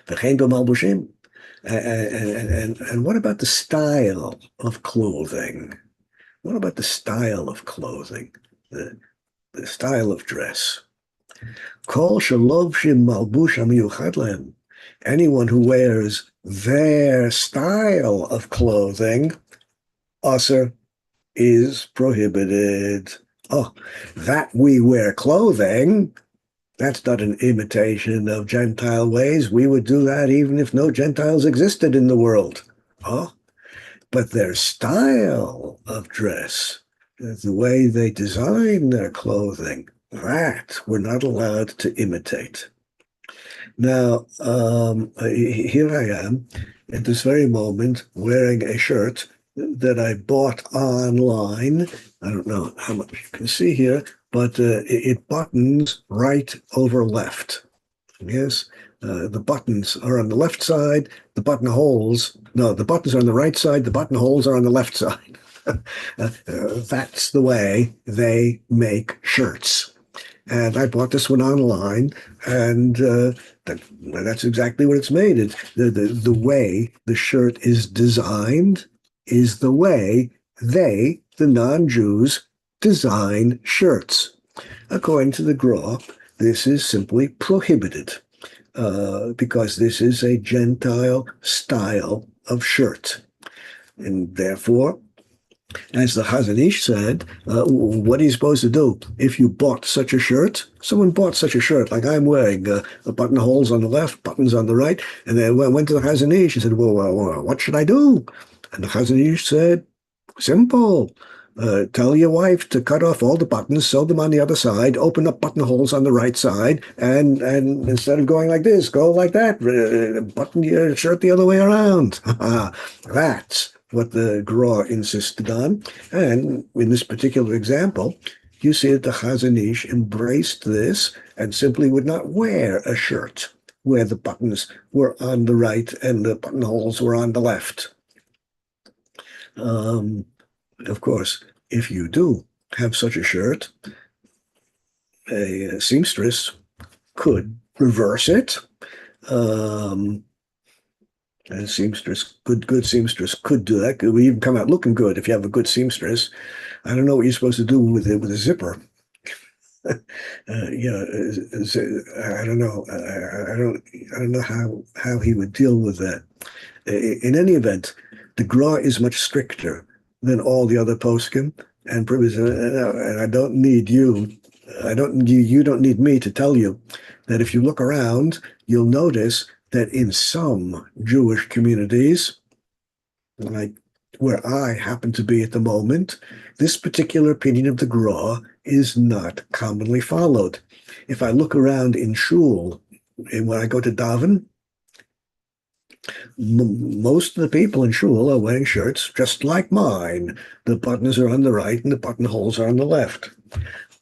Speaker 2: And what about the style of clothing? What about the style of clothing? The style of dress? Anyone who wears their style of clothing, aser, is prohibited. That we wear clothing, that's not an imitation of Gentile ways. We would do that even if no Gentiles existed in the world. But their style of dress, the way they design their clothing, that we're not allowed to imitate. Now, here I am at this very moment wearing a shirt that I bought online. I don't know how much you can see here, but it buttons right over left. Yes, the buttons are on the left side, the buttons are on the right side, the buttonholes are on the left side. That's the way they make shirts. And I bought this one online, and that's exactly what it's made. The way the shirt is designed is the way they, the non-Jews, design shirts. According to the Gra, this is simply prohibited because this is a Gentile style of shirt. And therefore, as the Chazon Ish said, what are you supposed to do? If you bought such a shirt, someone bought such a shirt, like I'm wearing, the buttonholes on the left, buttons on the right, and then went to the Chazon Ish and said, well, what should I do? And the Chazon Ish said, simple. Tell your wife to cut off all the buttons, sew them on the other side, open up buttonholes on the right side, and instead of going like this, go like that, button your shirt the other way around. That's what the Gra insisted on. And in this particular example, you see that the Chazon Ish embraced this and simply would not wear a shirt where the buttons were on the right and the buttonholes were on the left. Of course, if you do have such a shirt, a seamstress could reverse it, And seamstress, good seamstress could do that. Could even come out looking good if you have a good seamstress. I don't know what you're supposed to do with it with a zipper. You know, I don't know. I don't know how he would deal with that. In any event, the Gra is much stricter than all the other poskim, and I don't need you. You don't need me to tell you that if you look around, you'll notice that in some Jewish communities, like where I happen to be at the moment, this particular opinion of the Gra is not commonly followed. If I look around in shul, and when I go to daven, most of the people in shul are wearing shirts just like mine. The buttons are on the right and the buttonholes are on the left.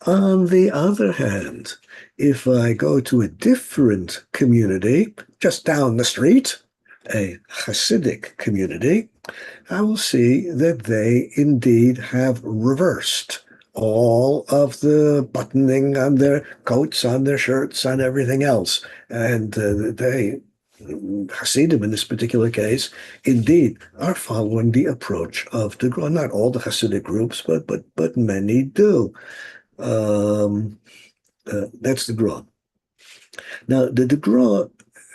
Speaker 2: On the other hand, if I go to a different community just down the street, a Hasidic community, I will see that they indeed have reversed all of the buttoning on their coats, on their shirts, on everything else. And Hasidim in this particular case, indeed, are following the approach of the Gra. Not all the Hasidic groups, but many do. That's the Gra. Now, the Gra,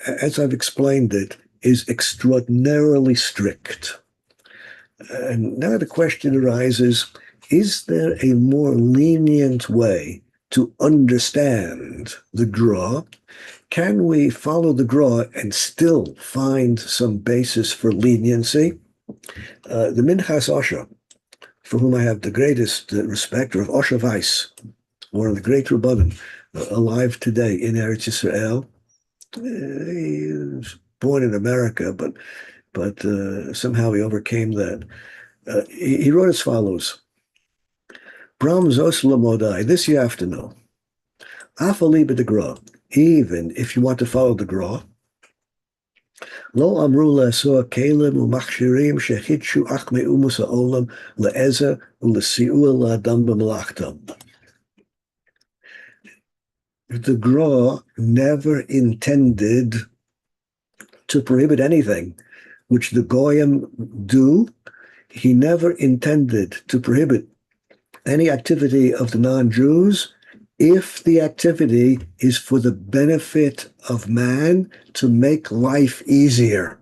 Speaker 2: as I've explained it, is extraordinarily strict. And now the question arises, is there a more lenient way to understand the Gra? Can we follow the Gra and still find some basis for leniency? The Minchas Osher, for whom I have the greatest respect, or of Osher Weiss, one of the great Rabbanim alive today in Eretz Yisrael. He was born in America, but somehow he overcame that. He wrote as follows: Bram Zos Lamodai, this you have to know. Afali b'degra, even if you want to follow the Gra, Lo amru la'asor kelim u'machshirim shechidshu ach me'umus ha'olam le'ezer u'lesi'ur la'adam b'malachtam. The Gra never intended to prohibit anything which the Goyim do. He never intended to prohibit any activity of the non-Jews if the activity is for the benefit of man to make life easier.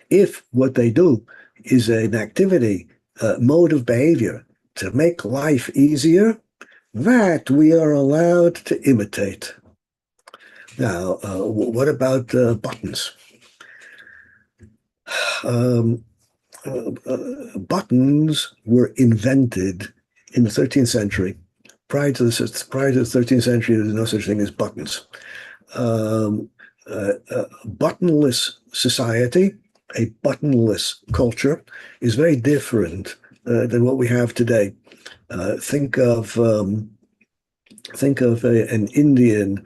Speaker 2: If what they do is an activity, mode of behavior to make life easier, that we are allowed to imitate. Now, what about buttons? Buttons were invented in the 13th century. Prior to the 13th century, there's no such thing as buttons. Buttonless society, a buttonless culture, is very different than what we have today. Think of an Indian,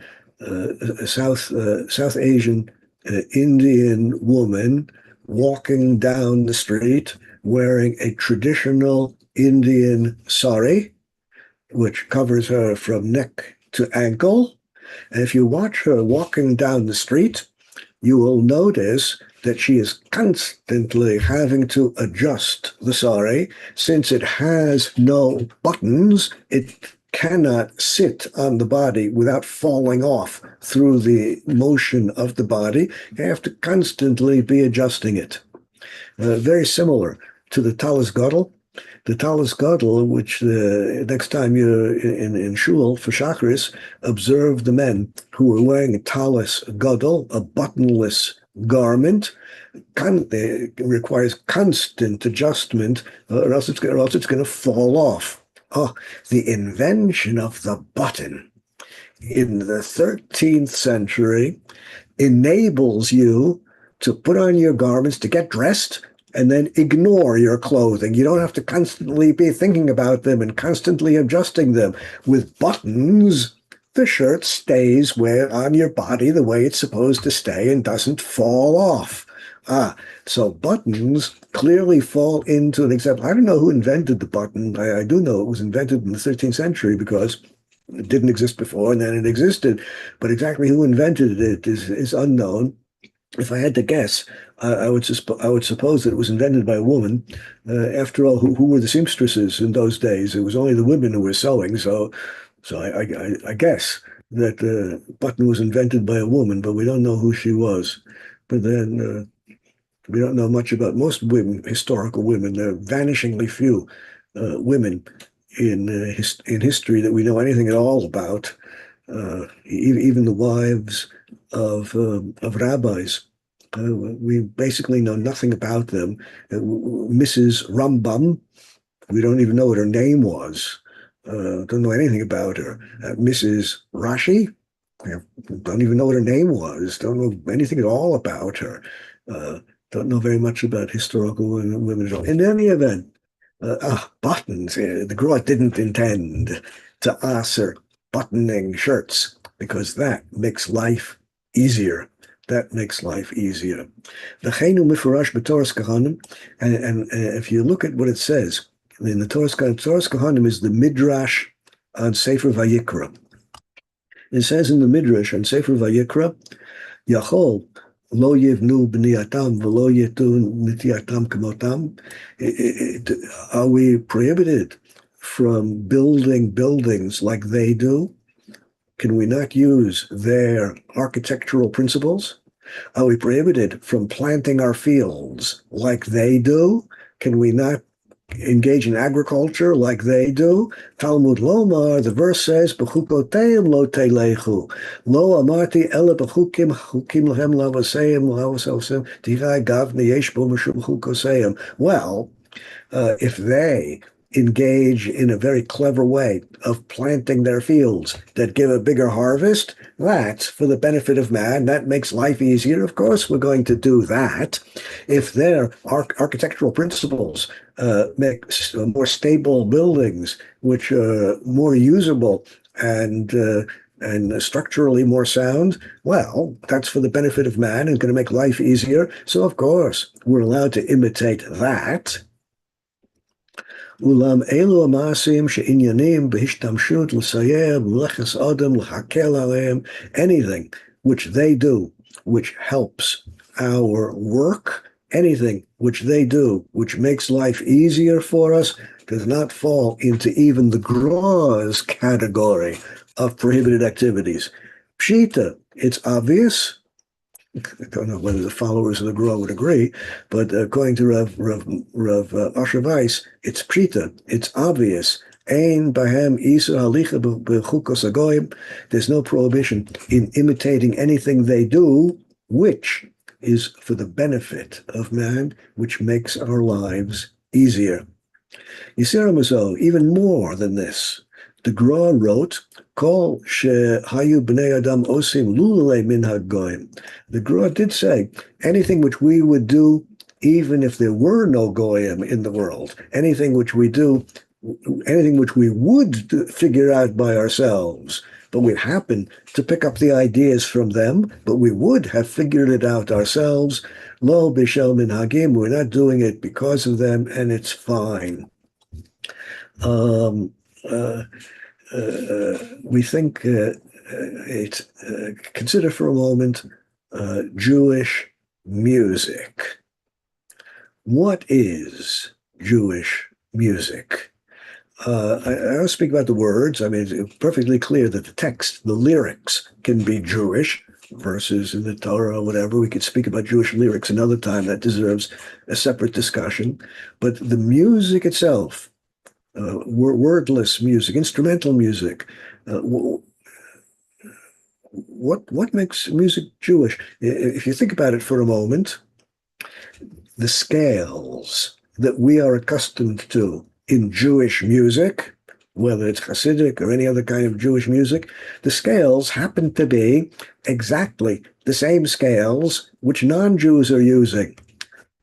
Speaker 2: South Asian Indian woman walking down the street wearing a traditional Indian sari, which covers her from neck to ankle. And if you watch her walking down the street, you will notice that she is constantly having to adjust the sari. Since it has no buttons, it cannot sit on the body without falling off through the motion of the body. You have to constantly be adjusting it. Very similar to the talis gadol. The talis gadol, which next time you're in shul for Shacharis, observe the men who are wearing a talis gadol, a buttonless garment. It requires constant adjustment, or else it's going to fall off. Oh, the invention of the button in the 13th century enables you to put on your garments to get dressed and then ignore your clothing. You don't have to constantly be thinking about them and constantly adjusting them. With buttons, the shirt stays on your body the way it's supposed to stay and doesn't fall off. So buttons clearly fall into an example. I don't know who invented the button. I do know it was invented in the 13th century because it didn't exist before and then it existed. But exactly who invented it is unknown. if I had to guess, I would suppose that it was invented by a woman. After all, who were the seamstresses in those days? It was only the women who were sewing. So I guess that the button was invented by a woman, but we don't know who she was. But then we don't know much about most women, historical women. There are vanishingly few women in history that we know anything at all about. Even the wives of rabbis. We basically know nothing about them. Mrs. Rambam, we don't even know what her name was. Don't know anything about her. Mrs. Rashi, don't even know what her name was. Don't know anything at all about her. Don't know very much about historical women at all. In any event, buttons. The Gra didn't intend to answer buttoning shirts because that makes life easier. That makes life easier. And if you look at what it says in the Torah's Kohanim is the Midrash on Sefer Vayikra. It says in the Midrash on Sefer Vayikra, Yachol lo yivnu b'niyatam v'lo yetu nitiyatam kamotam. Are we prohibited from building buildings like they do? Can we not use their architectural principles? Are we prohibited from planting our fields like they do? Can we not engage in agriculture like they do? Talmud Lomar, the verse says, "B'chukoteim lo teilechu, lo amarti ela b'chukim chukim lahem lavaseim lavasosem tirai gavne yesh bo mishum chukoseim." Well, if they engage in a very clever way of planting their fields that give a bigger harvest, that's for the benefit of man. That makes life easier. Of course, we're going to do that. If their architectural principles make more stable buildings, which are more usable and structurally more sound, well, that's for the benefit of man and going to make life easier. So, of course, we're allowed to imitate that. Ulam elu amasim she'inyanim b'hishtamshut l'sayer b'leches adam l'chakel aleim. Anything which they do, which helps our work, anything which they do, which makes life easier for us, does not fall into even the Gra's category of prohibited activities. Pshita, it's obvious. I don't know whether the followers of the Gra would agree, but according to Rav Asher Weiss, it's pshita, it's obvious. Ein bahem isa halicha b'chukos hagoyim. There's no prohibition in imitating anything they do, which is for the benefit of man, which makes our lives easier. Yisera Mazo, even more than this. The Gra wrote, Kol shehayu b'nei adam osim lulei minhag goyim. The Gra did say, anything which we would do, even if there were no goyim in the world, anything which we do, anything which we would figure out by ourselves, but we happen to pick up the ideas from them, but we would have figured it out ourselves. Lo b'shel minhagim, we're not doing it because of them, and it's fine. We think consider for a moment Jewish music. What is Jewish music? I don't speak about the words. I mean, it's perfectly clear that the text, the lyrics, can be Jewish, verses in the Torah or whatever. We could speak about Jewish lyrics another time. That deserves a separate discussion. But the music itself, wordless music, instrumental music, what makes music Jewish? If you think about it for a moment, the scales that we are accustomed to in Jewish music, whether it's Hasidic or any other kind of Jewish music, the scales happen to be exactly the same scales which non-Jews are using,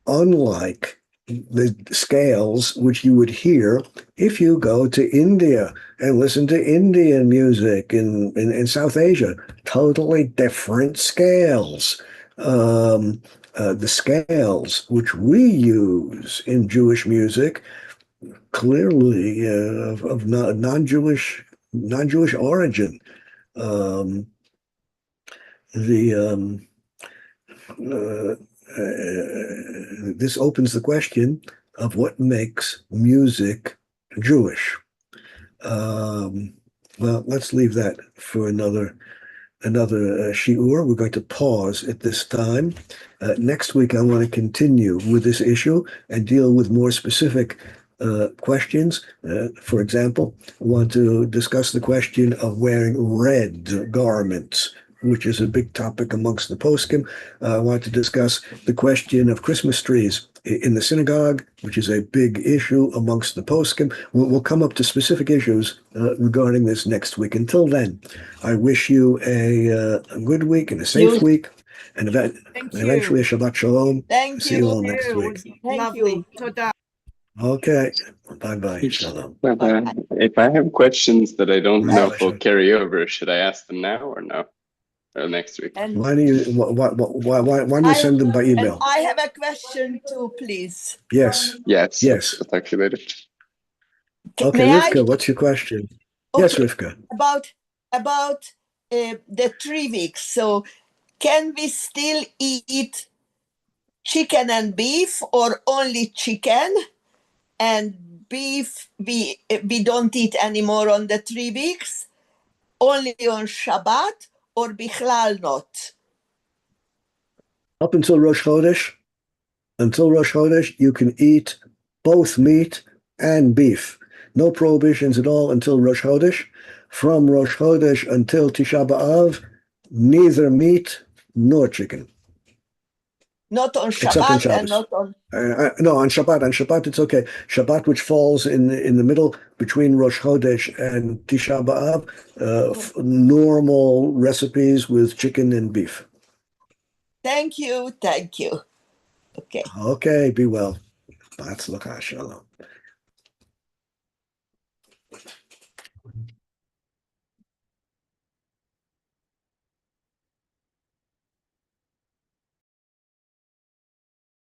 Speaker 2: unlike the scales which you would hear if you go to India and listen to Indian music in South Asia. Totally different scales. The scales which we use in Jewish music, clearly of non-Jewish origin. this opens the question of what makes music Jewish. Well, let's leave that for another shiur. We're going to pause at this time. Next week, I want to continue with this issue and deal with more specific questions. For example, I want to discuss the question of wearing red garments, which is a big topic amongst the poskim. I want to discuss the question of Christmas trees in the synagogue, which is a big issue amongst the poskim. We'll come up to specific issues regarding this next week. Until then, I wish you a good week and a safe week, and eventually a Shabbat Shalom.
Speaker 6: Thank
Speaker 2: See you all next week.
Speaker 6: Thank
Speaker 3: Lovely.
Speaker 6: you.
Speaker 3: Toda.
Speaker 2: Okay. Bye-bye. Shalom.
Speaker 5: If I have questions that I don't know if will
Speaker 2: Pleasure.
Speaker 5: carry over, should I ask them now or no? Or next week?
Speaker 6: And
Speaker 2: Why don't you send them by email?
Speaker 6: I have a question too, please.
Speaker 2: Yes.
Speaker 5: Yes.
Speaker 2: Yes.
Speaker 5: I'll talk to you later.
Speaker 2: Okay,
Speaker 6: May I?
Speaker 2: Rivka, what's your question? Yes,
Speaker 6: Okay,
Speaker 2: Rivka.
Speaker 6: about the 3 weeks. So, can we still eat chicken and beef, or only chicken and beef? We don't eat anymore on the 3 weeks. Only on Shabbat, or bichlal not.
Speaker 2: Up until Rosh Chodesh, you can eat both meat and beef. No prohibitions at all until Rosh Chodesh. From Rosh Chodesh until Tisha B'Av, neither meat nor chicken.
Speaker 6: Not on
Speaker 2: Except on
Speaker 6: Shabbat
Speaker 2: Shabbos.
Speaker 6: and not on.
Speaker 2: No, on Shabbat. On Shabbat, it's okay. Shabbat, which falls in the middle between Rosh Chodesh and Tisha B'Av, normal recipes with chicken and beef.
Speaker 6: Thank you. Okay.
Speaker 2: Okay, be well. B'atzlacha, shalom.